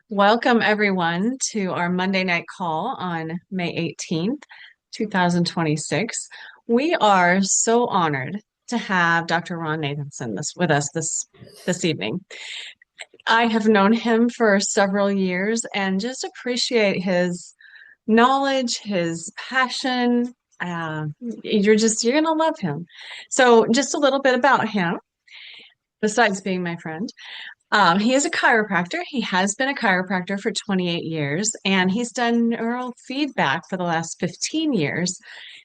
Welcome, everyone, to our Monday night call on May 18th, 2026. We are so honored to have Dr. Ron Nathanson with us this evening. I have known him for several years and just appreciate his knowledge, his passion. You're gonna love him. So, just a little bit about him, besides being my friend. He is a chiropractor. He has been a chiropractor for 28 years, and he's done neural feedback for the last 15 years.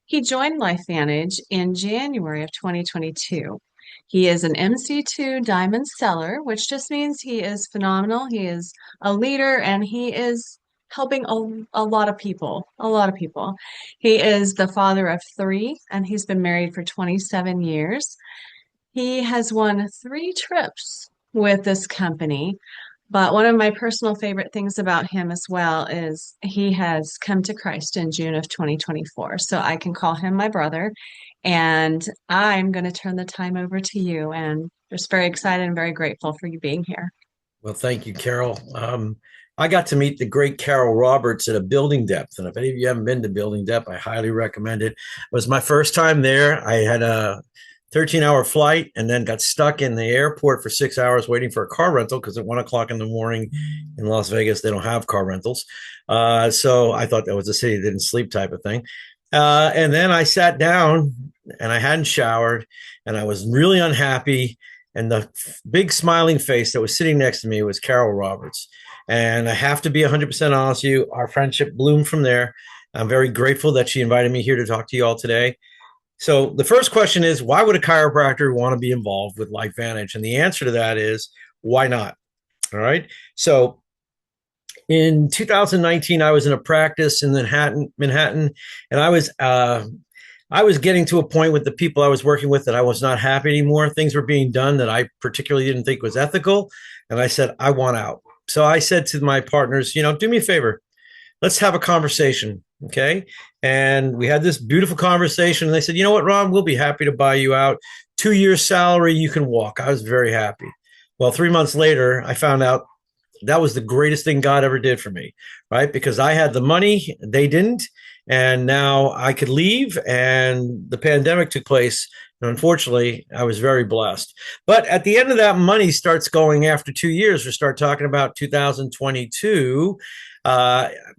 He joined LifeVantage in January of 2022. He is an MC2 Diamond Seller, which just means he is phenomenal. He is a leader, and he is helping a lot of people, a lot of people. He is the father of three, and he's been married for 27 years. He has won three trips with this company. But one of my personal favorite things about him as well is he has come to Christ in June of 2024. So I can call him my brother. And I'm going to turn the time over to you. And just very excited and very grateful for you being here. Well, thank you, Carol. I got to meet the great Carol Roberts at a Building Depth. And if any of you haven't been to Building Depth, I highly recommend it. It was my first time there. I had a 13-hour flight and then got stuck in the airport for 6 hours waiting for a car rental because at 1 o'clock in the morning in Las Vegas, they don't have car rentals. So I thought that was a city that didn't sleep type of thing. And then I sat down and I hadn't showered and I was really unhappy. And the big smiling face that was sitting next to me was Carol Roberts. And I have to be 100% honest with you. Our friendship bloomed from there. I'm very grateful that she invited me here to talk to you all today. So the first question is, why would a chiropractor want to be involved with LifeVantage? And the answer to that is, why not? All right. So in 2019, I was in a practice in Manhattan, and I was getting to a point with the people I was working with that I was not happy anymore. Things were being done that I particularly didn't think was ethical. And I said, I want out. So I said to my partners, do me a favor. Let's have a conversation. Okay. And we had this beautiful conversation. And they said, you know what, Ron, we'll be happy to buy you out. 2 years salary, you can walk. I was very happy. Well, 3 months later, I found out that was the greatest thing God ever did for me, right? Because I had the money, they didn't. And now I could leave, and the pandemic took place. And unfortunately, I was very blessed. But at the end of that, money starts going after 2 years. We start talking about 2022.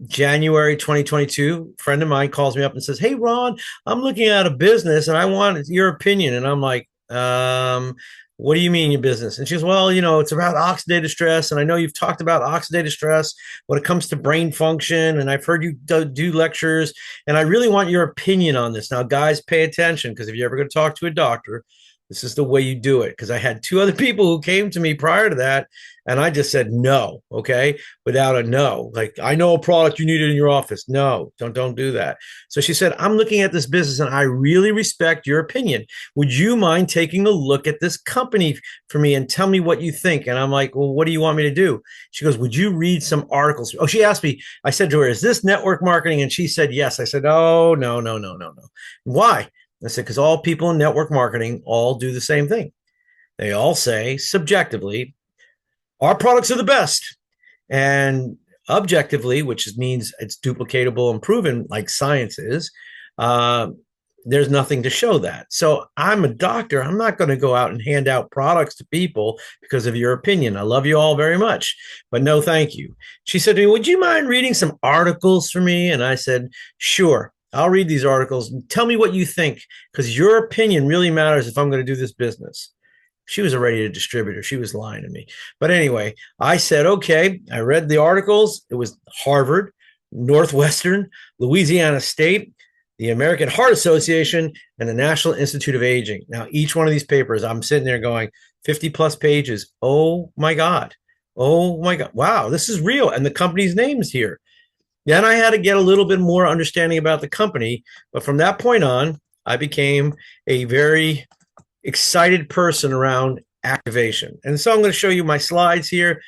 January 2022, a friend of mine calls me up and says, hey, Ron, I'm looking at a business and I want your opinion. And I'm like, what do you mean your business? And she goes, well, it's about oxidative stress. And I know you've talked about oxidative stress when it comes to brain function. And I've heard you do lectures. And I really want your opinion on this. Now, guys, pay attention, because if you're ever going to talk to a doctor, this is the way you do it. Because I had two other people who came to me prior to that, and I just said no, okay, without a no. Like, I know a product you needed in your office. No, don't do that. So she said, I'm looking at this business, and I really respect your opinion. Would you mind taking a look at this company for me and tell me what you think? And I'm like, well, what do you want me to do? She goes, would you read some articles? Oh, she asked me. I said to her, is this network marketing? And she said yes. I said, oh, no, no, no, no, no. Why? I said, because all people in network marketing all do the same thing. They all say subjectively, our products are the best. And objectively, which means it's duplicatable and proven like science is, there's nothing to show that. So I'm a doctor. I'm not going to go out and hand out products to people because of your opinion. I love you all very much, but no, thank you. She said to me, would you mind reading some articles for me? And I said, sure. I'll read these articles and tell me what you think, because your opinion really matters if I'm going to do this business. She was already a distributor. She was lying to me. But anyway, I said, okay. I read the articles. It was Harvard, Northwestern, Louisiana State, the American Heart Association, and the National Institute of Aging. Now, each one of these papers, I'm sitting there going, 50 plus pages. Oh my God. Oh my God. Wow, this is real. And the company's name is here. Then I had to get a little bit more understanding about the company. But from that point on, I became a very excited person around activation. And so I'm going to show you my slides here.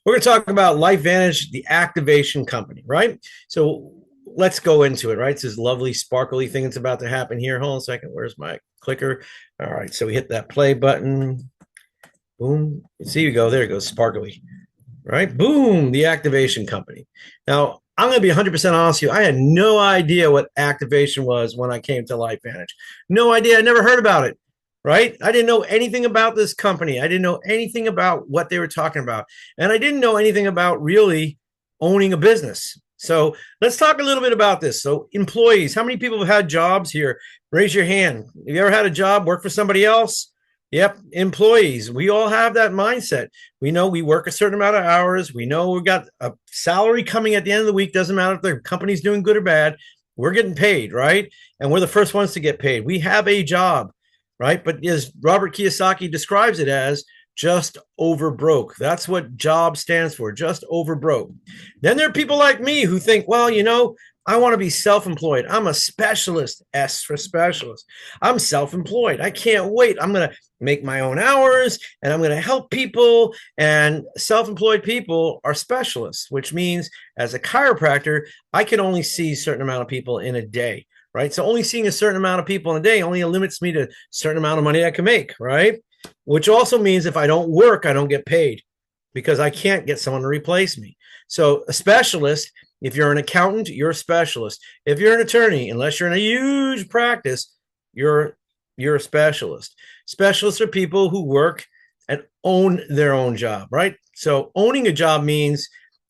We're going to talk about LifeVantage, the activation company, right? So let's go into it, right? It's this lovely, sparkly thing that's about to happen here. Hold on a second. Where's my clicker? All right. So we hit that play button. Boom. See, you go. There it goes. Sparkly. right? Boom, the activation company. Now, I'm going to be 100% honest with you. I had no idea what activation was when I came to LifeVantage. No idea. I never heard about it, right? I didn't know anything about this company. I didn't know anything about what they were talking about. And I didn't know anything about really owning a business. So let's talk a little bit about this. So, employees, how many people have had jobs here? Raise your hand. Have you ever had a job, work for somebody else? Yep, employees. We all have that mindset. We know we work a certain amount of hours. We know we've got a salary coming at the end of the week. Doesn't matter if the company's doing good or bad. We're getting paid, right? And we're the first ones to get paid. We have a job, right? But as Robert Kiyosaki describes it as, just over broke. That's what job stands for, just over broke. Then there are people like me who think, well, I want to be self-employed. I'm a specialist, S for specialist. I'm self-employed. I can't wait. I'm going to make my own hours and I'm going to help people. And self-employed people are specialists, which means as a chiropractor, I can only see a certain amount of people in a day, right? So only seeing a certain amount of people in a day only limits me to a certain amount of money I can make, right? Which also means if I don't work, I don't get paid because I can't get someone to replace me. So a specialist, if you're an accountant, you're a specialist. If you're an attorney, unless you're in a huge practice, you're a specialist. Specialists are people who work and own their own job, right? So owning a job means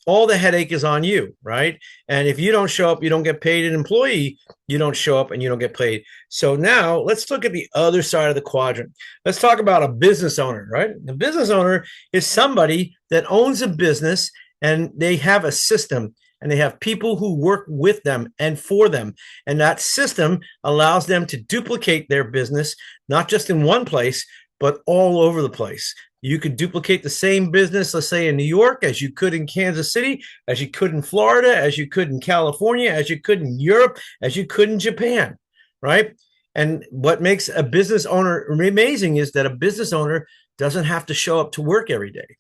all the headache is on you, right? And if you don't show up, you don't get paid. An employee, you don't show up and you don't get paid. So now let's look at the other side of the quadrant. Let's talk about a business owner, right? A business owner is somebody that owns a business and they have a system and they have people who work with them and for them. And that system allows them to duplicate their business, not just in one place, but all over the place. You could duplicate the same business, let's say in New York, as you could in Kansas City, as you could in Florida, as you could in California, as you could in Europe, as you could in Japan, right? And what makes a business owner amazing is that a business owner doesn't have to show up to work every day.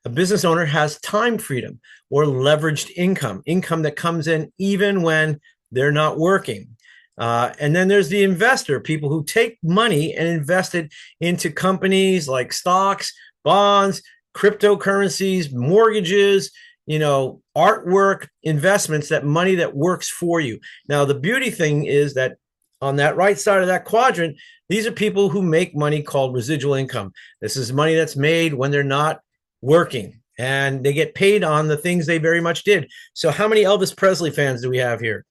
A business owner has time freedom or leveraged income that comes in even when they're not working. And then there's the investor, people who take money and invest it into companies like stocks, bonds, cryptocurrencies, mortgages, artwork, investments, that money that works for you. Now, the beauty thing is that on that right side of that quadrant, these are people who make money called residual income. This is money that's made when they're not working and they get paid on the things they very much did. So how many Elvis Presley fans do we have here?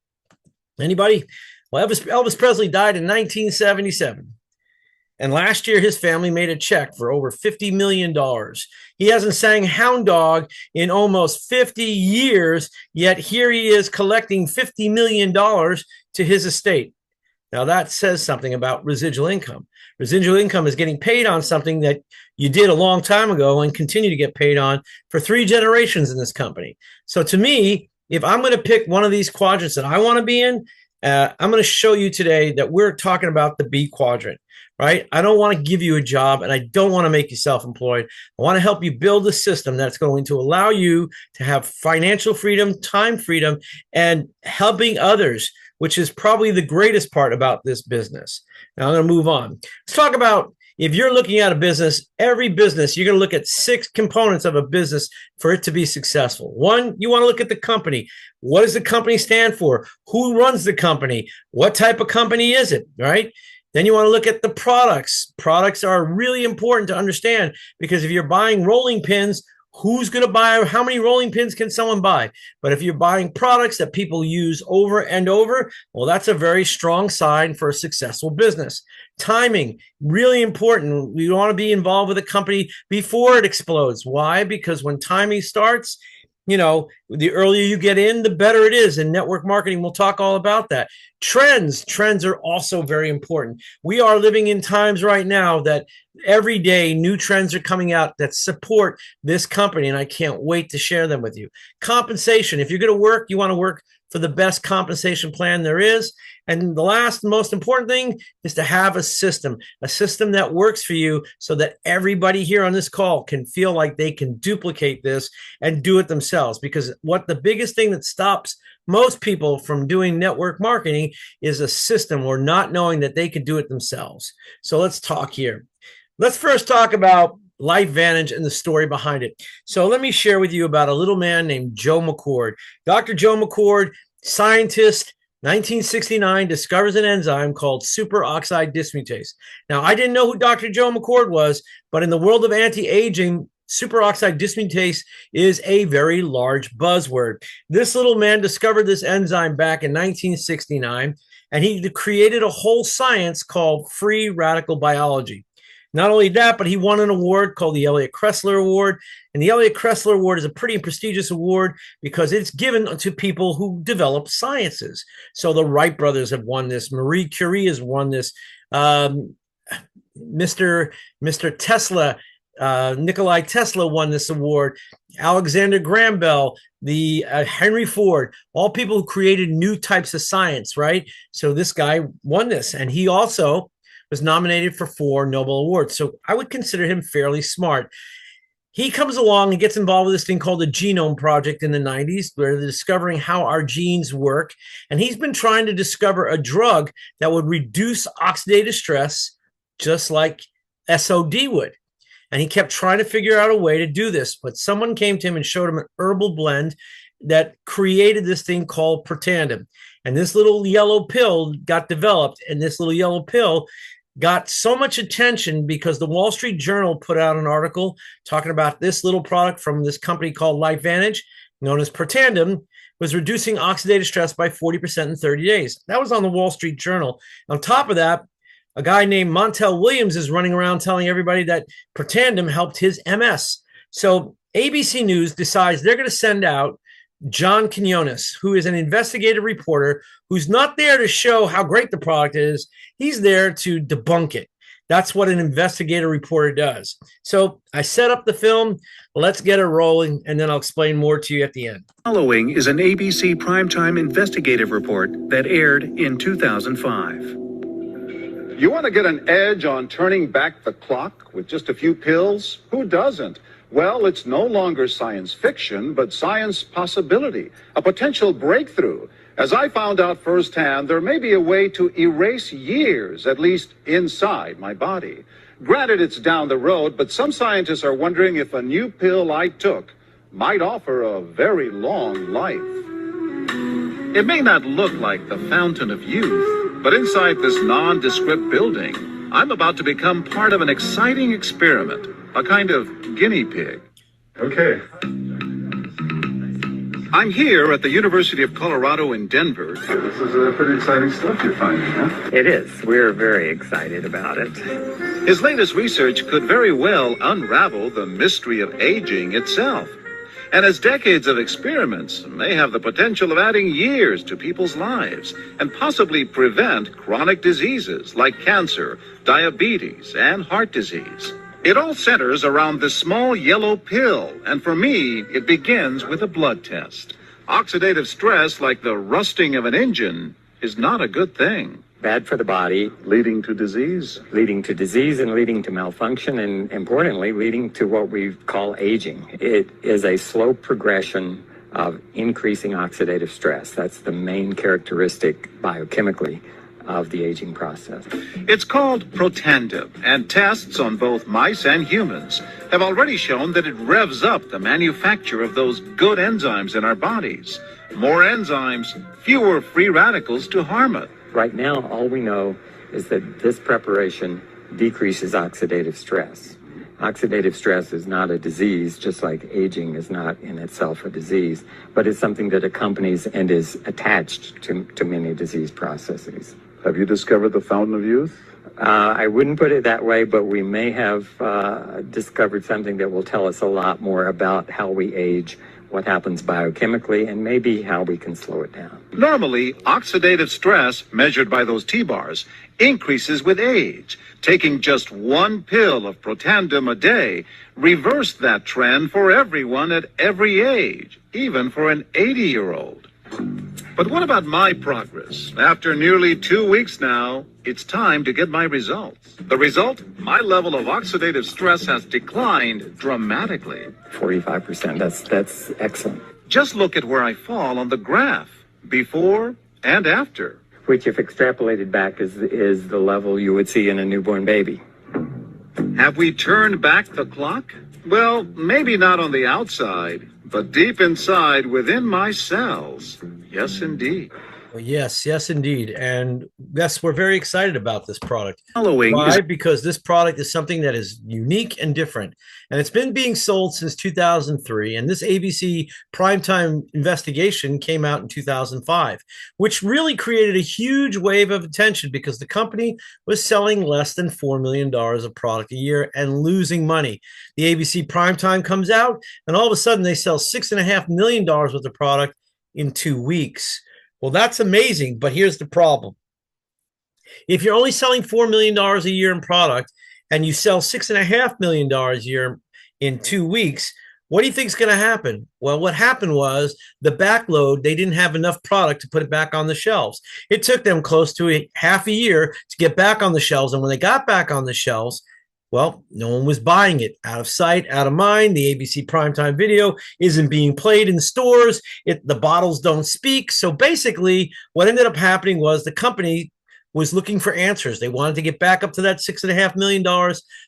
Anybody? Well, Elvis Presley died in 1977. And last year, his family made a check for over $50 million. He hasn't sang Hound Dog in almost 50 years, yet here he is collecting $50 million to his estate. Now, that says something about residual income. Residual income is getting paid on something that you did a long time ago and continue to get paid on for 3 generations in this company. So to me, if I'm going to pick one of these quadrants that I want to be in, I'm going to show you today that we're talking about the B quadrant, right? I don't want to give you a job and I don't want to make you self-employed. I want to help you build a system that's going to allow you to have financial freedom, time freedom, and helping others, which is probably the greatest part about this business. Now I'm going to move on. Let's talk about, if you're looking at a business, every business, you're going to look at 6 components of a business for it to be successful. 1, you want to look at the company. What does the company stand for? Who runs the company? What type of company is it, right? Then you want to look at the products. Products are really important to understand because if you're buying rolling pins, who's going to buy? How many rolling pins can someone buy? But if you're buying products that people use over and over, well, that's a very strong sign for a successful business. Timing, really important. We want to be involved with a company before it explodes. Why? Because when timing starts, the earlier you get in, the better it is. In network marketing, we'll talk all about that. Trends are also very important. We are living in times right now that every day new trends are coming out that support this company, and I can't wait to share them with you. Compensation. If you're going to work, you want to work for the best compensation plan there is. And the last most important thing is to have a system that works for you so that everybody here on this call can feel like they can duplicate this and do it themselves. Because what the biggest thing that stops most people from doing network marketing is a system or not knowing that they can do it themselves. So let's talk here. Let's first talk about LifeVantage and the story behind it. So let me share with you about a little man named Joe McCord. Dr. Joe McCord, scientist, 1969, discovers an enzyme called superoxide dismutase. Now, I didn't know who Dr. Joe McCord was, but in the world of anti-aging, superoxide dismutase is a very large buzzword. This little man discovered this enzyme back in 1969, and he created a whole science called free radical biology. Not only that, but he won an award called the Elliott Kressler Award. And the Elliott Kressler Award is a pretty prestigious award because it's given to people who develop sciences. So the Wright brothers have won this. Marie Curie has won this. Mr. Tesla, Nikolai Tesla won this award. Alexander Graham Bell, the Henry Ford, all people who created new types of science, right? So this guy won this. And he also was nominated for 4 Nobel Awards. So I would consider him fairly smart. He comes along and gets involved with this thing called the Genome Project in the 90s, where they're discovering how our genes work. And he's been trying to discover a drug that would reduce oxidative stress just like SOD would. And he kept trying to figure out a way to do this. But someone came to him and showed him an herbal blend that created this thing called Protandim. And this little yellow pill got developed. And this little yellow pill got so much attention because the Wall Street Journal put out an article talking about this little product from this company called LifeVantage, known as Protandim, was reducing oxidative stress by 40% in 30 days. That was on the Wall Street Journal. On top of that, a guy named Montel Williams is running around telling everybody that Protandim helped his MS. So ABC News decides they're going to send out John Quinones, who is an investigative reporter who's not there to show how great the product is. He's there to debunk it. That's what an investigative reporter does. So I set up the film. Let's get it rolling, and then I'll explain more to you at the end. Following is an ABC primetime investigative report that aired in 2005. You want to get an edge on turning back the clock with just a few pills? Who doesn't? Well, it's no longer science fiction, but science possibility, a potential breakthrough. As I found out firsthand, there may be a way to erase years, at least inside my body. Granted, it's down the road, but some scientists are wondering if a new pill I took might offer a very long life. It may not look like the fountain of youth, but inside this nondescript building, I'm about to become part of an exciting experiment, a kind of guinea pig. Okay. I'm here at the University of Colorado in Denver. This is pretty exciting stuff you're finding, huh? It is. We're very excited about it. His latest research could very well unravel the mystery of aging itself. And his decades of experiments may have the potential of adding years to people's lives and possibly prevent chronic diseases like cancer, diabetes, and heart disease. It all centers around this small yellow pill, and for me, it begins with a blood test. Oxidative stress, like the rusting of an engine, is not a good thing. Bad for the body. Leading to disease. Leading to disease and leading to malfunction, and importantly, leading to what we call aging. It is a slow progression of increasing oxidative stress. That's the main characteristic biochemically of the aging process. It's called Protandim, and tests on both mice and humans have already shown that it revs up the manufacture of those good enzymes in our bodies. More enzymes, fewer free radicals to harm us. Right now, all we know is that this preparation decreases oxidative stress. Oxidative stress is not a disease, just like aging is not in itself a disease, but it's something that accompanies and is attached to many disease processes. Have you discovered the fountain of youth? I wouldn't put it that way, but we may have discovered something that will tell us a lot more about how we age, what happens biochemically, and maybe how we can slow it down. Normally, oxidative stress, measured by those T-bars, increases with age. Taking just one pill of Protandim a day reversed that trend for everyone at every age, even for an 80-year-old. But what about my progress? After nearly 2 weeks now, it's time to get my results. The result? My level of oxidative stress has declined dramatically. 45%, that's excellent. Just look at where I fall on the graph, before and after. Which, if extrapolated back, is the level you would see in a newborn baby. Have we turned back the clock? Well, maybe not on the outside, but deep inside within my cells. Yes, indeed. Well, yes, indeed. And yes, we're very excited about this product. Following Why? Because this product is something that is unique and different. And it's been being sold since 2003. And this ABC primetime investigation came out in 2005, which really created a huge wave of attention because the company was selling less than $4 million of product a year and losing money. The ABC primetime comes out, and all of a sudden they sell $6.5 million worth of product in 2 weeks. Well, that's amazing, but here's the problem. If you're only selling $4 million a year in product and you sell $6.5 million a year in 2 weeks, what do you think is going to happen? Well, what happened was the backload, they didn't have enough product to put it back on the shelves. It took them close to half a year to get back on the shelves. And when they got back on the shelves, well, no one was buying it. Out of sight, out of mind. The ABC primetime video isn't being played in stores. The bottles don't speak. So basically, what ended up happening was the company was looking for answers. They wanted to get back up to that $6.5 million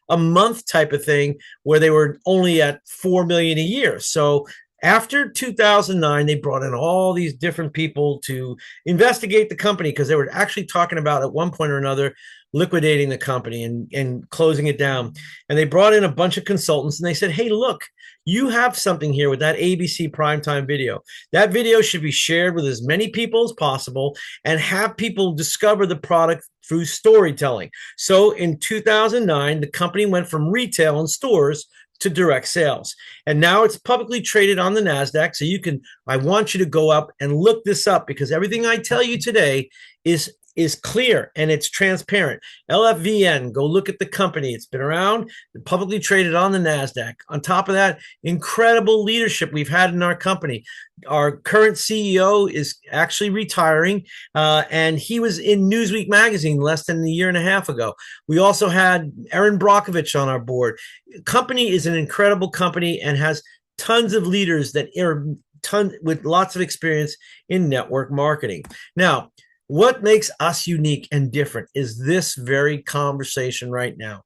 a month type of thing, where they were only at $4 million a year. So after 2009, they brought in all these different people to investigate the company because they were actually talking about at one point or another liquidating the company and closing it down. And they brought in a bunch of consultants and they said, hey, look, you have something here with that ABC primetime video. That video should be shared with as many people as possible and have people discover the product through storytelling. So in 2009, the company went from retail and stores to direct sales. And now it's publicly traded on the NASDAQ. So I want you to go up and look this up because everything I tell you today is clear and it's transparent. LFVN, go look at the company. It's been around, publicly traded on the NASDAQ. On top of that, incredible leadership we've had in our company. Our current CEO is actually retiring, and he was in Newsweek magazine less than a year and a half ago. We also had Erin Brockovich on our board. Company is an incredible company and has tons of leaders that are with lots of experience in network marketing. Now, what makes us unique and different is this very conversation right now.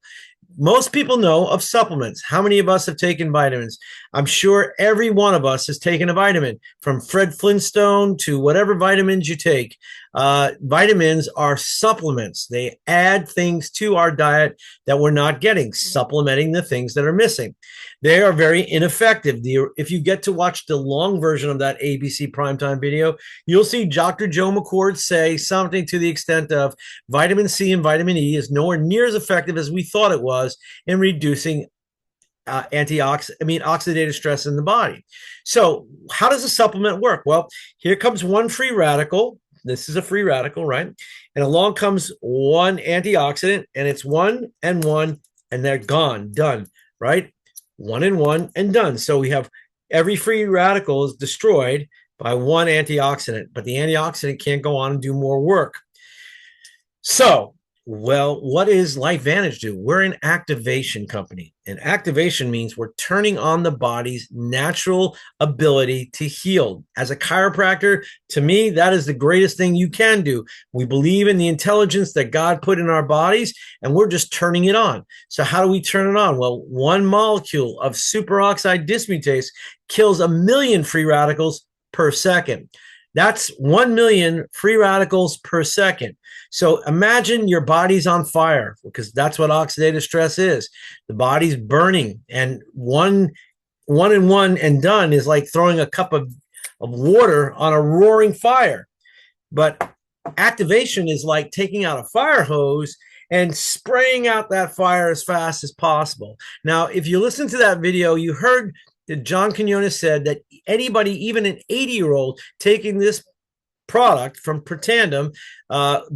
Most people know of supplements. How many of us have taken vitamins? I'm sure every one of us has taken a vitamin, from Fred Flintstone to whatever vitamins you take. Vitamins are supplements. They add things to our diet that we're not getting, supplementing the things that are missing. They are very ineffective. If you get to watch the long version of that ABC primetime video, you'll see Dr. Joe McCord say something to the extent of vitamin C and vitamin E is nowhere near as effective as we thought it was in reducing oxidative stress in the body. So how does a supplement work? Well, here comes one free radical. This is a free radical, right? And along comes one antioxidant, and it's one, and they're gone, done, right? One and done. So we have every free radical is destroyed by one antioxidant, but the antioxidant can't go on and do more work. So, well, what does LifeVantage do? We're an activation company. And activation means we're turning on the body's natural ability to heal. As a chiropractor, to me, that is the greatest thing you can do. We believe in the intelligence that God put in our bodies, and we're just turning it on. So how do we turn it on? Well, one molecule of superoxide dismutase kills 1 million free radicals per second. That's 1 million free radicals per second. So imagine your body's on fire, because that's what oxidative stress is. The body's burning, and one and done is like throwing a cup of water on a roaring fire. But activation is like taking out a fire hose and spraying out that fire as fast as possible. Now, if you listen to that video, you heard that John Quinones said that anybody, even an 80-year-old, taking this product from Protandim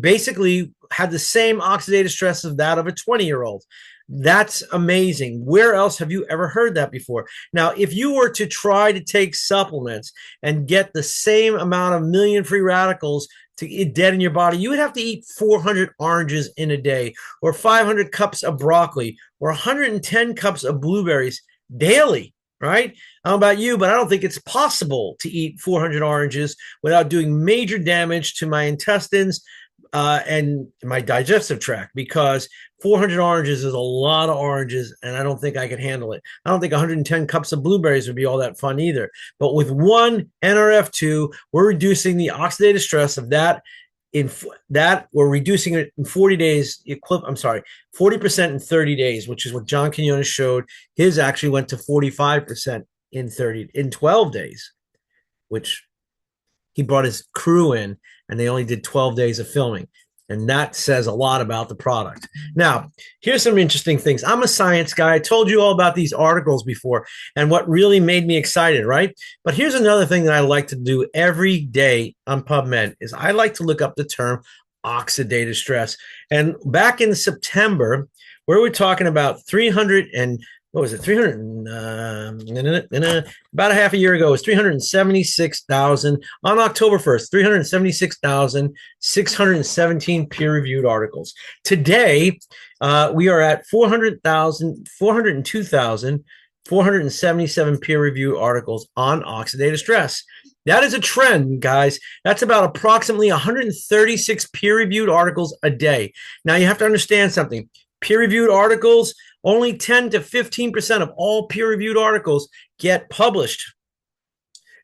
basically had the same oxidative stress as that of a 20-year-old. That's amazing. Where else have you ever heard that before? Now, if you were to try to take supplements and get the same amount of million free radicals to get dead in your body, you would have to eat 400 oranges in a day, or 500 cups of broccoli, or 110 cups of blueberries daily. Right? I don't know about you, but I don't think it's possible to eat 400 oranges without doing major damage to my intestines, and my digestive tract, because 400 oranges is a lot of oranges, and I don't think I could handle it. I don't think 110 cups of blueberries would be all that fun either. But with one NRF2, we're reducing the oxidative stress of that. In that, we're reducing it in 40 days. 40% in 30 days, which is what John Quinones showed. His actually went to 45% in 12 days, which he brought his crew in, and they only did 12 days of filming. And that says a lot about the product. Now, here's some interesting things. I'm a science guy. I told you all about these articles before and what really made me excited, right? But here's another thing that I like to do every day on PubMed is I like to look up the term oxidative stress. And back in September, where we're talking about 300 and what was it? 300 about a half a year ago, it was 376,000 on October 1st, 376,617 peer-reviewed articles. Today, we are at 402,477 peer-reviewed articles on oxidative stress. That is a trend, guys. That's about approximately 136 peer-reviewed articles a day. Now, you have to understand something. Peer-reviewed articles, only 10 to 15% of all peer-reviewed articles get published.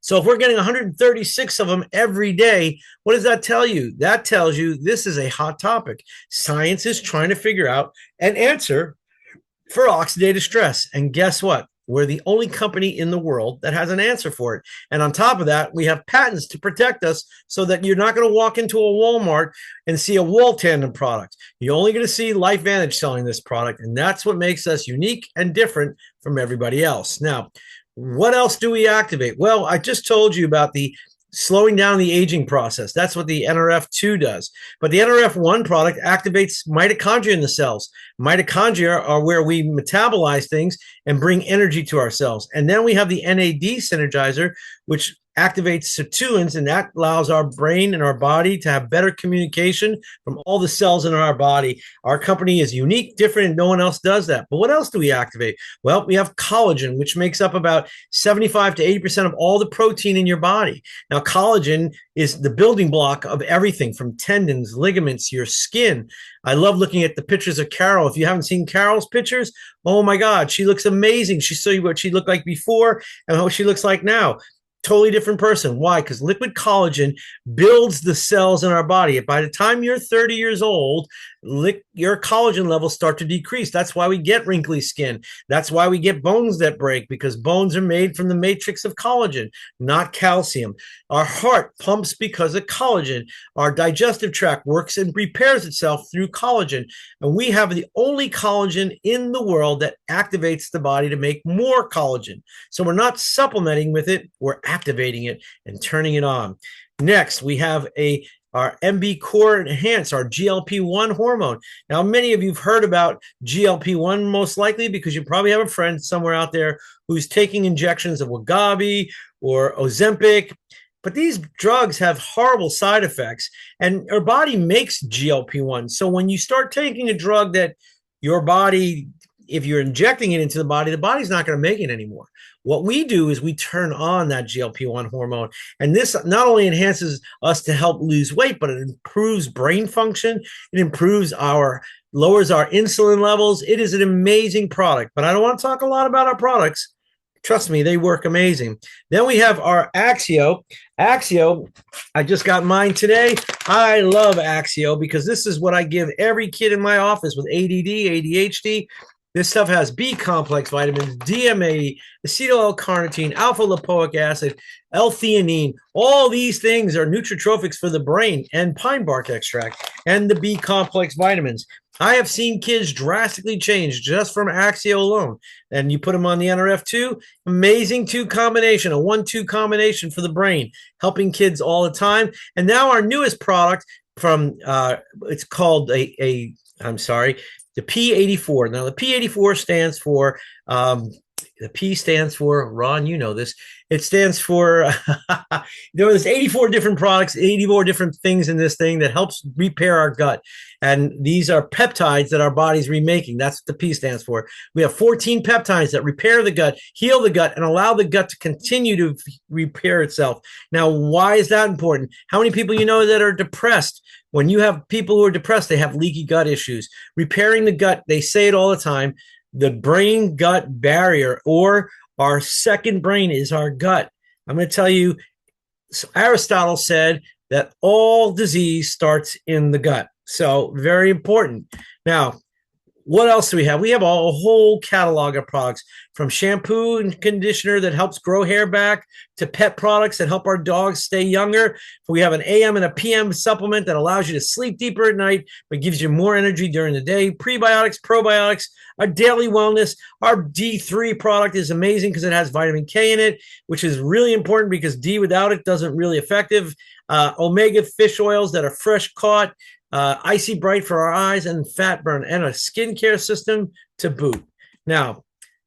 So if we're getting 136 of them every day, what does that tell you? That tells you this is a hot topic. Science is trying to figure out an answer for oxidative stress. And guess what? We're the only company in the world that has an answer for it. And on top of that, we have patents to protect us so that you're not going to walk into a Walmart and see a wall tandem product. You're only going to see LifeVantage selling this product. And that's what makes us unique and different from everybody else. Now, what else do we activate? Well, I just told you about the slowing down the aging process. That's what the NRF2 does. But the NRF1 product activates mitochondria in the cells. Mitochondria are where we metabolize things and bring energy to our cells. And then we have the NAD synergizer, which activates sirtuins, and that allows our brain and our body to have better communication from all the cells in our body. Our company is unique, different, and no one else does that. But what else do we activate? Well, we have collagen, which makes up about 75 to 80% of all the protein in your body. Now, collagen is the building block of everything from tendons, ligaments, your skin. I love looking at the pictures of Carol. If you haven't seen Carol's pictures, oh my God, she looks amazing. She showed you what she looked like before and how she looks like now. Totally different person. Why? Because liquid collagen builds the cells in our body. By the time you're 30 years old, your collagen levels start to decrease. That's why we get wrinkly skin. That's why we get bones that break, because bones are made from the matrix of collagen, not calcium. Our heart pumps because of collagen. Our digestive tract works and repairs itself through collagen. And we have the only collagen in the world that activates the body to make more collagen. So we're not supplementing with it, we're activating it and turning it on. Next, we have our MB Core Enhance, our GLP-1 hormone. Now, many of you have heard about GLP-1 most likely because you probably have a friend somewhere out there who's taking injections of Wegovy or Ozempic. But these drugs have horrible side effects, and our body makes GLP-1. So when you start taking a drug that your body, if you're injecting it into the body's not going to make it anymore. What we do is we turn on that GLP-1 hormone. And this not only enhances us to help lose weight, but it improves brain function. It lowers our insulin levels. It is an amazing product. But I don't want to talk a lot about our products. Trust me, they work amazing. Then we have our Axio. Axio, I just got mine today. I love Axio because this is what I give every kid in my office with ADD, ADHD. This stuff has B complex vitamins, DMA, acetyl L-carnitine, alpha lipoic acid, L-theanine. All these things are nootrotropics for the brain, and pine bark extract and the B complex vitamins. I have seen kids drastically change just from Axio alone. And you put them on the NRF2, amazing two combination, a 1-2 combination for the brain, helping kids all the time. And now our newest product from it's called the P84. Now, the P84 stands for The P stands for, Ron, you know this. It stands for, there's 84 different products, 84 different things in this thing that helps repair our gut. And these are peptides that our body's remaking. That's what the P stands for. We have 14 peptides that repair the gut, heal the gut, and allow the gut to continue to repair itself. Now, why is that important? How many people you know that are depressed? When you have people who are depressed, they have leaky gut issues. Repairing the gut, they say it all the time, the brain-gut barrier, or our second brain, is our gut. I'm going to tell you, Aristotle said that all disease starts in the gut. So very important. Now, what else do we have? We have a whole catalog of products, from shampoo and conditioner that helps grow hair back to pet products that help our dogs stay younger. We have an AM and a PM supplement that allows you to sleep deeper at night but gives you more energy during the day. Prebiotics, probiotics, our daily wellness. Our D3 product is amazing because it has vitamin K in it, which is really important because D without it doesn't really effective. Omega fish oils that are fresh caught. Icy Bright for our eyes, and fat burn, and a skincare system to boot. Now,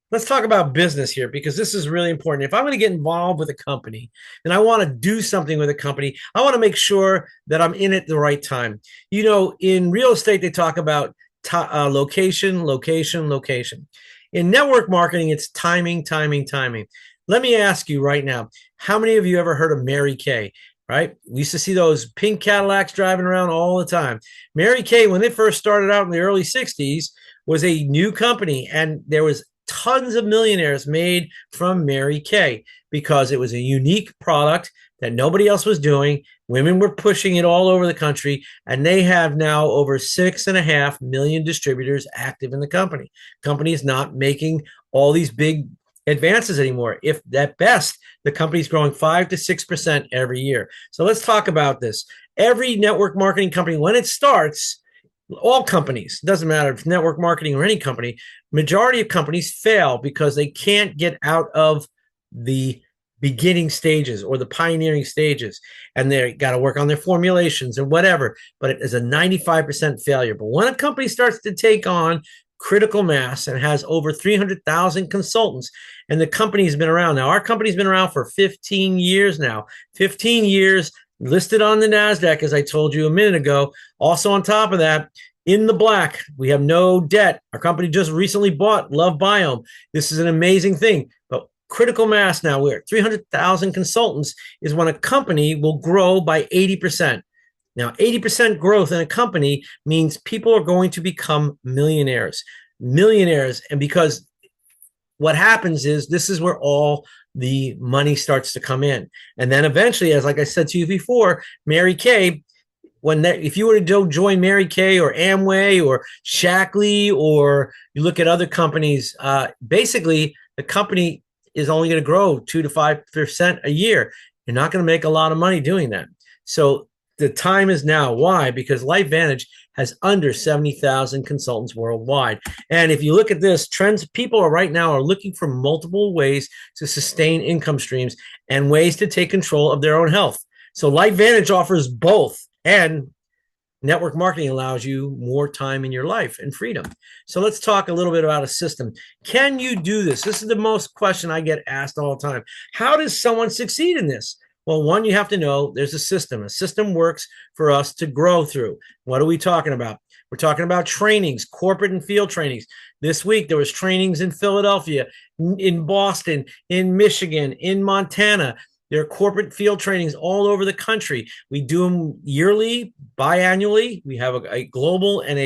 let's talk about business here, because this is really important. If I'm going to get involved with a company and I want to do something with a company, I want to make sure that I'm in it the right time. You know, in real estate, they talk about location, location, location. In network marketing, it's timing, timing, timing. Let me ask you right now, how many of you ever heard of Mary Kay? Right? We used to see those pink Cadillacs driving around all the time. Mary Kay, when it first started out in the early 60s, was a new company, and there was tons of millionaires made from Mary Kay because it was a unique product that nobody else was doing. Women were pushing it all over the country, and they have now over 6.5 million distributors active in the company. Company is not making all these big advances anymore. If at best, the company's growing 5 to 6% every year. So let's talk about this. Every network marketing company, when it starts, all companies, doesn't matter if it's network marketing or any company, majority of companies fail because they can't get out of the beginning stages or the pioneering stages, and they got to work on their formulations and whatever, but it is a 95% failure. But when a company starts to take on critical mass and has over 300,000 consultants, and the company's been around now. Our company's been around for 15 years now. 15 years, listed on the NASDAQ, as I told you a minute ago. Also on top of that, in the black, we have no debt. Our company just recently bought Love Biome. This is an amazing thing. But critical mass now, we're at 300,000 consultants, is when a company will grow by 80%. Now, 80% growth in a company means people are going to become millionaires. And because what happens is, this is where all the money starts to come in. And then eventually, as like I said to you before, Mary Kay, if you were to join Mary Kay or Amway or Shackley, or you look at other companies, basically the company is only going to grow 2 to 5% a year. You're not going to make a lot of money doing that. So the time is now. Why? Because LifeVantage has under 70,000 consultants worldwide. And if you look at this, trends, people are right now are looking for multiple ways to sustain income streams and ways to take control of their own health. So LifeVantage offers both, and network marketing allows you more time in your life and freedom. So let's talk a little bit about a system. Can you do this? This is the most question I get asked all the time. How does someone succeed in this? Well, one, you have to know there's a system. A system works for us to grow through. What are we talking about? We're talking about trainings, corporate and field trainings. This week, there was trainings in Philadelphia, in Boston, in Michigan, in Montana. There are corporate field trainings all over the country. We do them yearly, biannually. We have a global and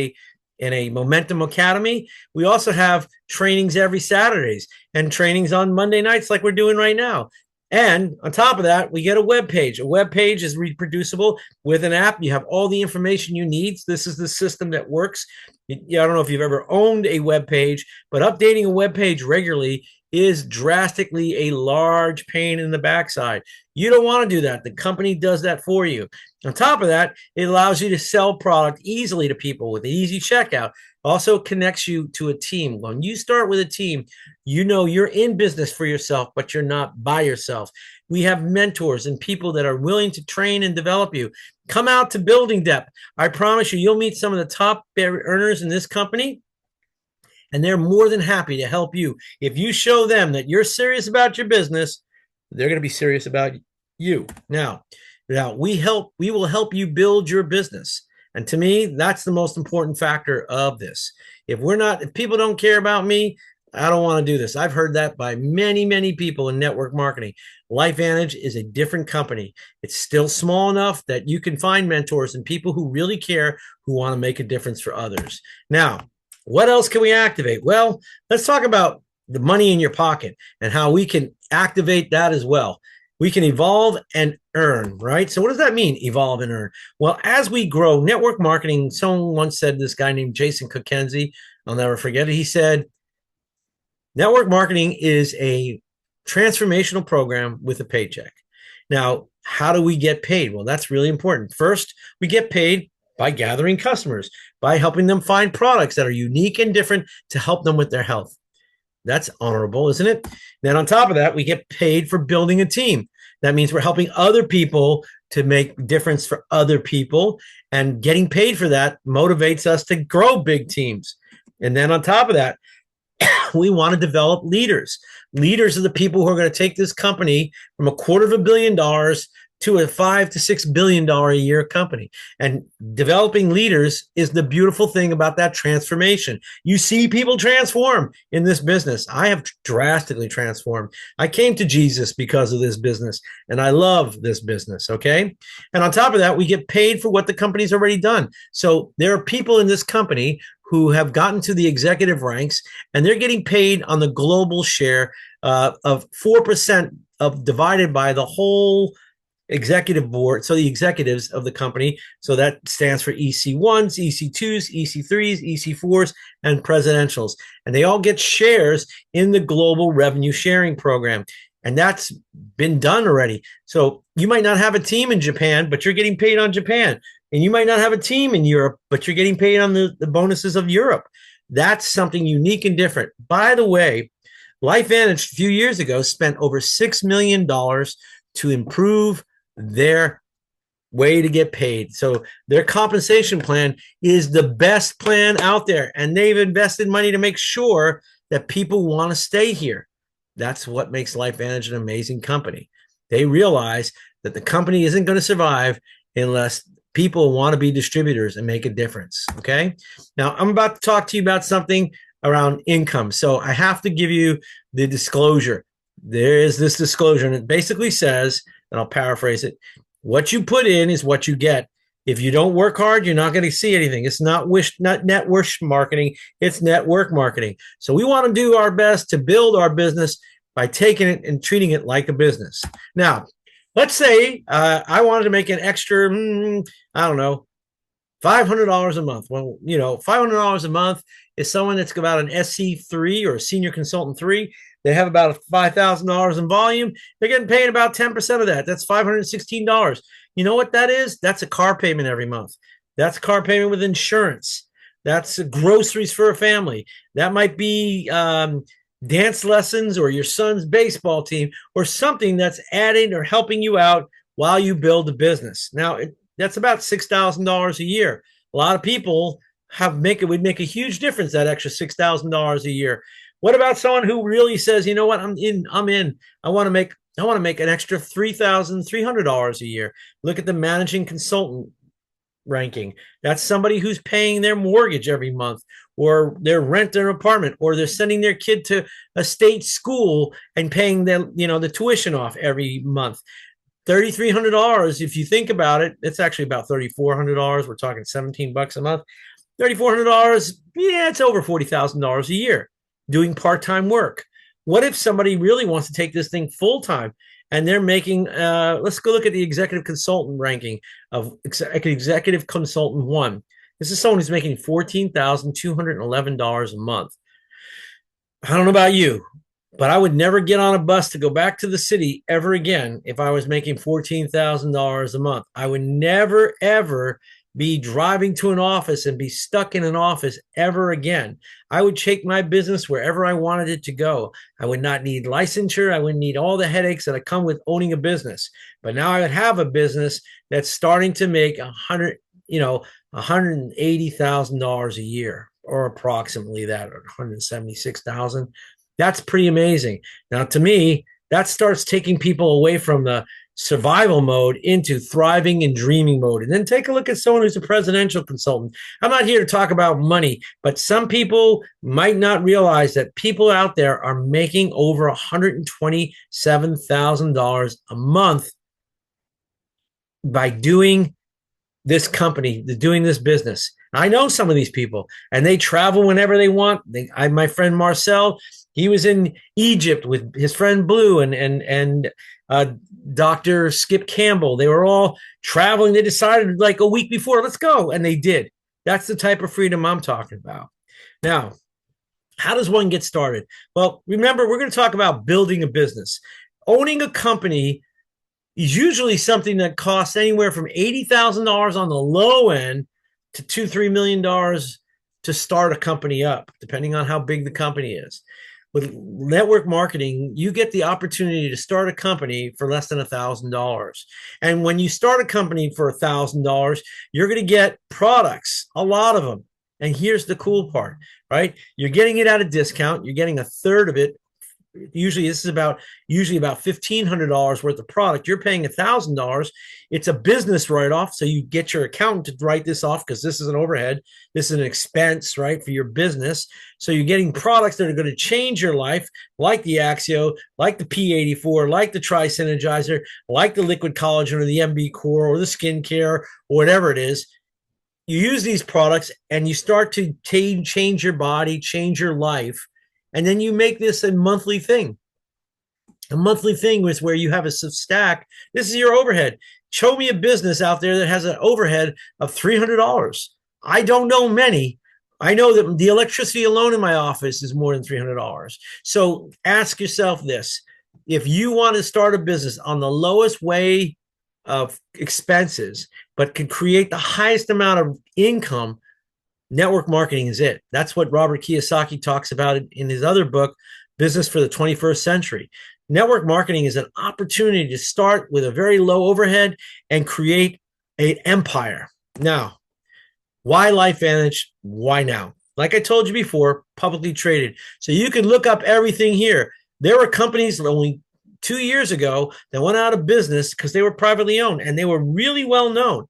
a Momentum Academy. We also have trainings every Saturdays and trainings on Monday nights like we're doing right now. And on top of that, we get a web page. A web page is reproducible with an app. You have all the information you need. This is the system that works. I don't know if you've ever owned a web page, but updating a web page regularly is drastically a large pain in the backside. You don't want to do that. The company does that for you. On top of that, it allows you to sell product easily to people with easy checkout. Also connects you to a team. When you start with a team, you know you're in business for yourself, but you're not by yourself. We have mentors and people that are willing to train and develop you. Come out to Building Depth. I promise you, you'll meet some of the top earners in this company, and they're more than happy to help you. If you show them that you're serious about your business, they're going to be serious about you. Now we will help you build your business. And to me, that's the most important factor of this. If people don't care about me, I don't want to do this. I've heard that by many, many people in network marketing. LifeVantage is a different company. It's still small enough that you can find mentors and people who really care, who want to make a difference for others. Now, what else can we activate? Well, let's talk about the money in your pocket and how we can activate that as well. We can evolve and earn, right? So what does that mean, evolve and earn? Well, as we grow, network marketing, someone once said, this guy named Jason Kokenzie, I'll never forget it, he said, network marketing is a transformational program with a paycheck. Now, how do we get paid? Well, that's really important. First, we get paid by gathering customers, by helping them find products that are unique and different to help them with their health. That's honorable, isn't it? Then on top of that, we get paid for building a team. That means we're helping other people to make a difference for other people, and getting paid for that motivates us to grow big teams. And then on top of that, we want to develop leaders. Leaders are the people who are going to take this company from $250 million to a $5 to $6 billion a year company. And developing leaders is the beautiful thing about that transformation. You see people transform in this business. I have drastically transformed. I came to Jesus because of this business, and I love this business, okay? And on top of that, we get paid for what the company's already done. So there are people in this company who have gotten to the executive ranks, and they're getting paid on the global share of 4% of divided by the whole executive board, so the executives of the company. So that stands for EC1s, EC2s, EC3s, EC4s, and presidentials. And they all get shares in the global revenue sharing program. And that's been done already. So you might not have a team in Japan, but you're getting paid on Japan. And you might not have a team in Europe, but you're getting paid on the bonuses of Europe. That's something unique and different. By the way, LifeVantage a few years ago spent over $6 million to improve their way to get paid. So their compensation plan is the best plan out there, and they've invested money to make sure that people want to stay here. That's what makes LifeVantage an amazing company. They realize that the company isn't going to survive unless people want to be distributors and make a difference. Okay. Now I'm about to talk to you about something around income. So I have to give you the disclosure. There is this disclosure, and it basically says, and I'll paraphrase it, what you put in is what you get. If you don't work hard, you're not going to see anything. It's not net wish marketing. It's network marketing. So we want to do our best to build our business by taking it and treating it like a business. Now, let's say I wanted to make an extra, I don't know, $500 a month. Well, $500 a month is someone that's about an SC3 or a senior consultant 3. They have about $5,000 in volume. They're getting paid about 10% of that. That's $516. You know what that is? That's a car payment every month. That's a car payment with insurance. That's groceries for a family. That might be dance lessons or your son's baseball team or something that's adding or helping you out while you build a business. Now, that's about $6,000 a year. A lot of people would make a huge difference, that extra $6,000 a year. What about someone who really says, you know what, I'm in. I want to make an extra $3,300 a year. Look at the managing consultant ranking. That's somebody who's paying their mortgage every month, or their rent their apartment, or they're sending their kid to a state school and paying them, the tuition off every month. $3,300, if you think about it, it's actually about $3,400. We're talking $17 a month. $3,400, it's over $40,000 a year doing part-time work. What if somebody really wants to take this thing full-time and they're making, let's go look at the executive consultant ranking of executive consultant 1. This is someone who's making $14,211 a month. I don't know about you, but I would never get on a bus to go back to the city ever again if I was making $14,000 a month. I would never, ever be driving to an office and be stuck in an office ever again. I would take my business wherever I wanted it to go. I would not need licensure. I wouldn't need all the headaches that come with owning a business. But now I would have a business that's starting to make $180,000 a year. or approximately that, or 176,000. That's pretty amazing. Now, to me, that starts taking people away from the survival mode into thriving and dreaming mode. And then take a look at someone who's a presidential consultant. I'm not here to talk about money, but some people might not realize that people out there are making over $127,000 a month by doing this company, doing this business. I know some of these people, and they travel whenever they want. My friend Marcel, he was in Egypt with his friend Blue and Dr. Skip Campbell. They were all traveling. They decided like a week before, let's go, and they did. That's the type of freedom I'm talking about. Now, how does one get started? Well, remember, we're going to talk about building a business. Owning a company is usually something that costs anywhere from $80,000 on the low end to $2-3 million to start a company up, depending on how big the company is. With network marketing, you get the opportunity to start a company for less than $1,000. And when you start a company for $1,000, you're going to get products, a lot of them. And here's the cool part, right? You're getting it at a discount. You're getting a third of it. Usually about $1,500 worth of product. You're paying $1,000. It's a business write-off, so you get your accountant to write this off because this is an overhead. This is an expense, right, for your business. So you're getting products that are going to change your life, like the Axio, like the P84, like the Tri-Synergizer, like the Liquid Collagen or the MB Core or the skincare or whatever it is. You use these products and you start to change your body, change your life. And then you make this a monthly thing. A monthly thing is where you have a stack. This is your overhead. Show me a business out there that has an overhead of $300. I don't know many. I know that the electricity alone in my office is more than $300. So ask yourself this. If you want to start a business on the lowest way of expenses, but can create the highest amount of income, network marketing is it. That's what Robert Kiyosaki talks about in his other book, Business for the 21st Century. Network marketing is an opportunity to start with a very low overhead and create an empire. Now, why LifeVantage? Why now? Like I told you before, publicly traded. So you can look up everything here. There were companies only 2 years ago that went out of business because they were privately owned, and they were really well known.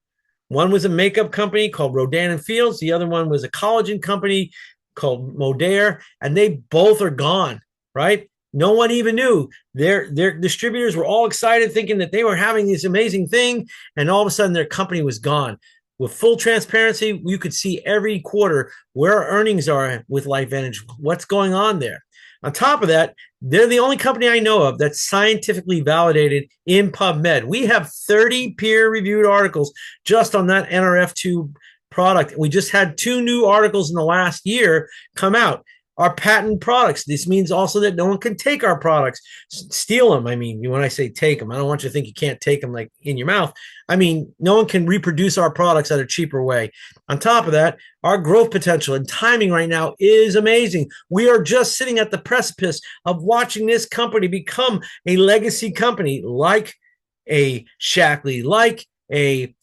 One was a makeup company called Rodan and Fields. The other one was a collagen company called Modere, and they both are gone, right? No one even knew. Their distributors were all excited, thinking that they were having this amazing thing, and all of a sudden their company was gone. With full transparency, you could see every quarter where our earnings are with LifeVantage, what's going on there. On top of that, they're the only company I know of that's scientifically validated in PubMed. We have 30 peer-reviewed articles just on that NRF2 product. We just had 2 new articles in the last year come out. Our patent products. This means also that no one can take our products, steal them. I mean, when I say take them, I don't want you to think you can't take them like in your mouth. I mean, no one can reproduce our products at a cheaper way. On top of that, our growth potential and timing right now is amazing. We are just sitting at the precipice of watching this company become a legacy company like a Shackley, like a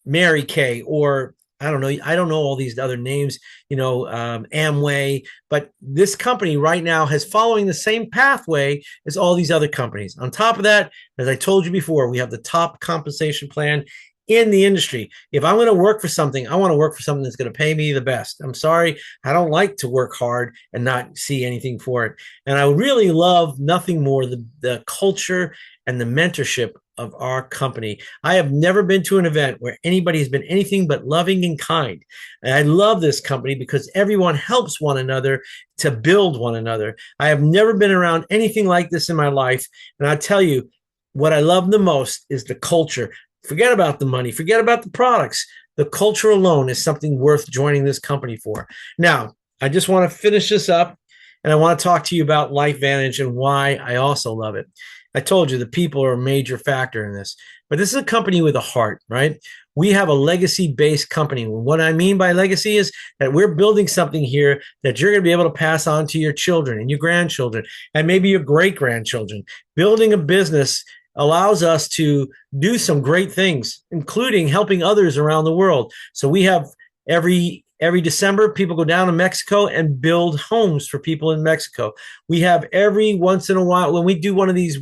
Mary Kay, or I don't know all these other names, Amway, but this company right now is following the same pathway as all these other companies. On top of that, as I told you before, we have the top compensation plan in the industry. If I'm going to work for something, I want to work for something that's going to pay me the best. I'm sorry, I don't like to work hard and not see anything for it. And I really love nothing more the culture and the mentorship of our company. I have never been to an event where anybody has been anything but loving and kind. And I love this company because everyone helps one another to build one another. I have never been around anything like this in my life. And I tell you, what I love the most is the culture. Forget about the money. Forget about the products. The culture alone is something worth joining this company for. Now, I just want to finish this up, and I want to talk to you about LifeVantage and why I also love it. I told you the people are a major factor in this, but this is a company with a heart, right? We have a legacy-based company. What I mean by legacy is that we're building something here that you're going to be able to pass on to your children and your grandchildren and maybe your great-grandchildren. Building a business allows us to do some great things, including helping others around the world. So we have every Every December, people go down to Mexico and build homes for people in Mexico. We have every once in a while when we do one of these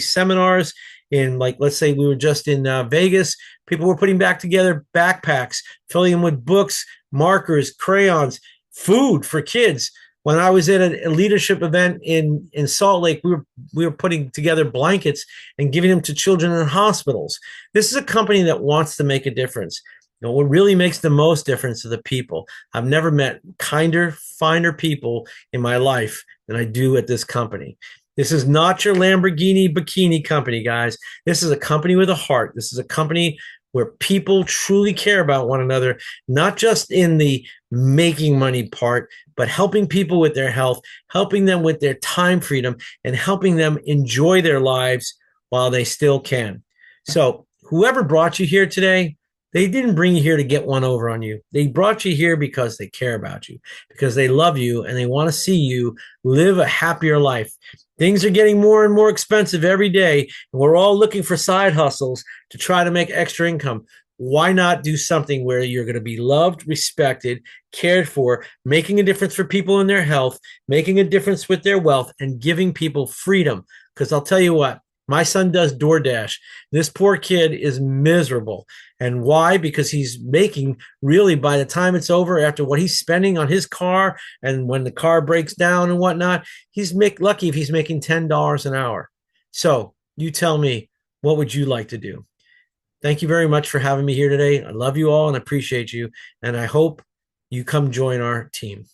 seminars in, like, let's say we were just in Vegas, people were putting back together backpacks, filling them with books, markers, crayons, food for kids. When I was at a leadership event in Salt Lake, we were putting together blankets and giving them to children in hospitals. This is a company that wants to make a difference. What really makes the most difference are the people. I've never met kinder, finer people in my life than I do at this company. This is not your Lamborghini bikini company, guys. This is a company with a heart. This is a company where people truly care about one another, not just in the making money part, but helping people with their health, helping them with their time freedom, and helping them enjoy their lives while they still can. So whoever brought you here today, they didn't bring you here to get one over on you. They brought you here because they care about you, because they love you, and they want to see you live a happier life. Things are getting more and more expensive every day, and we're all looking for side hustles to try to make extra income. Why not do something where you're going to be loved, respected, cared for, making a difference for people in their health, making a difference with their wealth, and giving people freedom? Because I'll tell you what, my son does DoorDash. This poor kid is miserable. And why? Because he's making, really, by the time it's over, after what he's spending on his car and when the car breaks down and whatnot, he's lucky if he's making $10 an hour. So you tell me, what would you like to do? Thank you very much for having me here today. I love you all and appreciate you. And I hope you come join our team.